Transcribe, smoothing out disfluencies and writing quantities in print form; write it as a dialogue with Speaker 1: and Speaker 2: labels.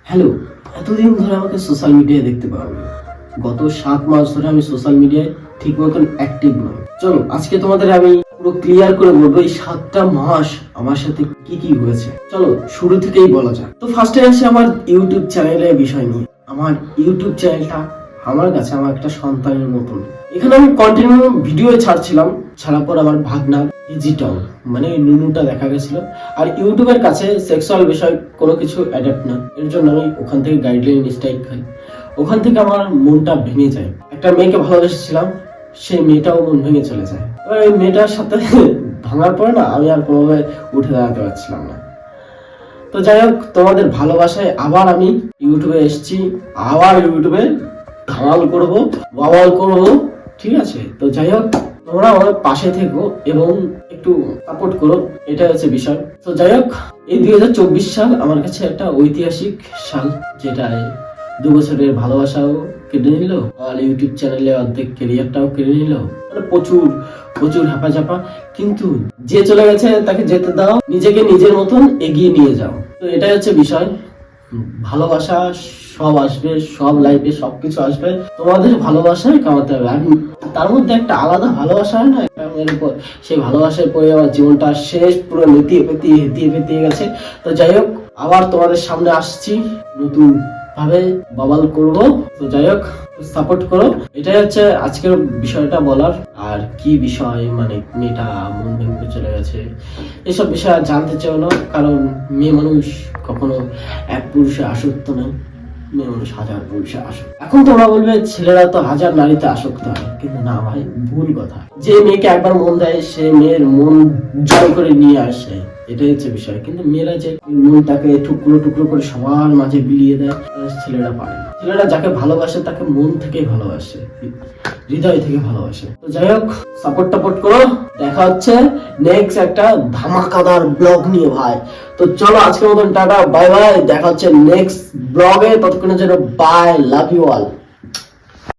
Speaker 1: Hello, এতদিন ধরে আমাকে সোশ্যাল মিডিয়ায় দেখতে পাওনি। গত 7 মাস ধরে আমি সোশ্যাল মিডিয়ায় ঠিক মতন অ্যাক্টিভ নই। চলো আজকে তোমাদের আমি পুরো ক্লিয়ার করে বলবো এই 7টা মাস আমার সাথে কি কি হয়েছে। চলো শুরু থেকেই বলা যাক। তো ফার্স্টে আসি আমার ইউটিউব চ্যানেলের বিষয় নিয়ে। আমার ইউটিউব চ্যানেলটা আমার কাছে আমার একটা সন্তানের মতন। এখানে আমি কন্টিনিউ ভিডিও ছাড়ছিলাম, ছাড়ার পর আমার ভাগনা ডিজিটাল মানে নুনুটা দেখা গেছিল। আর ইউটিউবের কাছে সেক্সুয়াল বিষয় কোনো কিছু অ্যাডাপ্ট না, এর জন্য আমি ওখান থেকে গাইডলাইন স্ট্রাইক খাই। ওখান থেকে আমার মনটা ভেঙে যায়। একটা মেয়েকে ভালোবেসেছিলাম, সেই মেয়েটাও মন ভেঙে চলে যায়। এবার এই মেয়েটার সাথে ভাঙার পরে না আমি আর কোনোভাবে উঠে দাঁড়াতে পারছিলাম না। তো যাই হোক, তোমাদের ভালোবাসায় আবার আমি ইউটিউবে এসেছি, আবার ইউটিউবে ধামাল করব, বাওয়াল করব, ঠিক আছে? তো যাই হোক, তোমরা আমার পাশে থেকো এবং একটু সাপোর্ট করো, এটা হচ্ছে বিষয়। তো যাই হোক, এই 2024 সাল আমার কাছে একটা ঐতিহাসিক সাল, যেটা 2 বছরের ভালোবাসাও কেড়ে নিল, আর ইউটিউব চ্যানেলে অর্ধেক ক্যারিয়ারটাও কেড়ে নিল। মানে প্রচুর প্রচুর হাঁপাঝাপা, কিন্তু যে চলে গেছে তাকে যেতে দাও, নিজেকে নিজের মতন এগিয়ে নিয়ে যাও। তো এটাই হচ্ছে বিষয়। ভালোবাসা সব আসবে, সব লাইফে সবকিছু আসবে, তোমাদের ভালোবাসায় কামাতে হবে। আর তার মধ্যে একটা আলাদা ভালোবাসা হয় না, এর উপর সেই ভালোবাসায় পড়ে আমার জীবনটা শেষ, পুরো নেতিয়ে গেছে। তো যাই হোক, আবার তোমাদের সামনে আসছি নতুন ভাবে বাবাল করব। তো যাই হোক, সাপোর্ট করো, এটাই হচ্ছে আজকের বিষয়টা বলার। আর কি বিষয়, মানে মেয়েটা মন ভেঙে চলে গেছে, এসব বিষয় আর জানতে চাও না, কারণ মেয়ে মানুষ কখনো এক পুরুষে আসক্ত নয়, মেয়ে মানুষ হাজার পুরুষে আসক্ত। এখন তোমরা বলবে ছেলেরা তো হাজার নারীতে আসক্ত হয়, কিন্তু না ভাই, ভুল কথা। যে মেয়েকে একবার মন দেয় সে মেয়ের মন জয় করে নিয়ে আসে, এটাই হচ্ছে বিষয়। কিন্তু মেয়েরা যে মনটাকে টুকরো টুকরো করে সবার মাঝে বিলিয়ে দেয়, ছেলেরা পারে না। ছেলেরা যাকে ভালোবাসে তাকে মন থেকেই ভালোবাসে, হৃদয় থেকে ভালোবাসে। তো যাই হোক, সাপোর্ট করো। দেখা হচ্ছে নেক্সট একটা ধামাকাদার ব্লগ নিয়ে ভাই। তো চলো আজকের মতন টাটা, বাই বাই, দেখা হচ্ছে নেক্সট ব্লগে। ততক্ষণের জন্য বাই, লাভ ইউ অল।